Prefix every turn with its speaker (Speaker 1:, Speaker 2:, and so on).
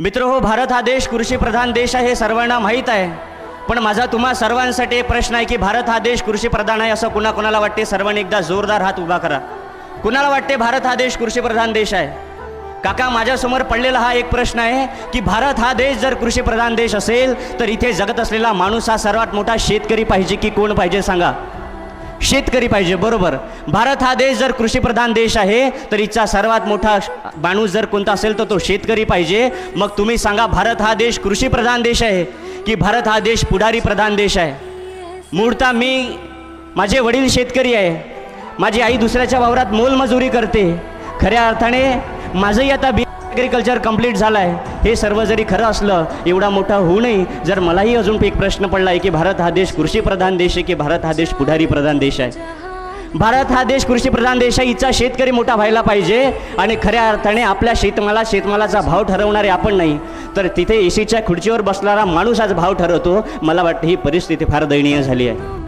Speaker 1: मित्रहो, भारत हा देश कृषीप्रधान देश आहे हे सर्वांना माहीत आहे. पण माझा तुम्हा सर्वांसाठी एक प्रश्न आहे की भारत हा देश कृषीप्रधान आहे असं कुणाला वाटते? सर्वांनी एकदा जोरदार हात उभा करा. कुणाला वाटते भारत हा देश कृषीप्रधान देश आहे? काका, माझ्यासमोर पडलेला हा एक प्रश्न आहे की भारत हा देश जर कृषीप्रधान देश असेल तर इथे जगत असलेला माणूस हा सर्वात मोठा शेतकरी पाहिजे की कोण पाहिजे सांगा? शेतकरी पाहिजे, बरोबर. भारत हा देश जर कृषीप्रधान देश आहे तर इथचा सर्वात मोठा माणूस जर कोणता असेल तर तो शेतकरी पाहिजे. मग तुम्ही सांगा, भारत हा देश कृषीप्रधान देश आहे की भारत हा देश पुढारी प्रधान देश आहे? मूळतः माझे वडील शेतकरी आहे, माझी आई दुसऱ्याच्या वावरात मोलमजुरी करते. खऱ्या अर्थाने माझंही आता ॲग्रिकल्चर कंप्लीट झालं आहे. हे सर्व जरी खरं असलं, एवढा मोठा होऊ नये जर मलाही अजून एक प्रश्न पडला आहे की भारत हा देश कृषीप्रधान देश आहे की भारत हा देश पुढारी प्रधान देश आहे? भारत हा देश कृषीप्रधान देश आहे, इथचा शेतकरी मोठा व्हायला पाहिजे. आणि खऱ्या अर्थाने आपल्या शेतमालाचा भाव ठरवणारे आपण नाही तर तिथे एसीच्या खुर्चीवर बसणारा माणूस आज भाव ठरवतो. मला वाटतं ही परिस्थिती फार दयनीय झाली आहे.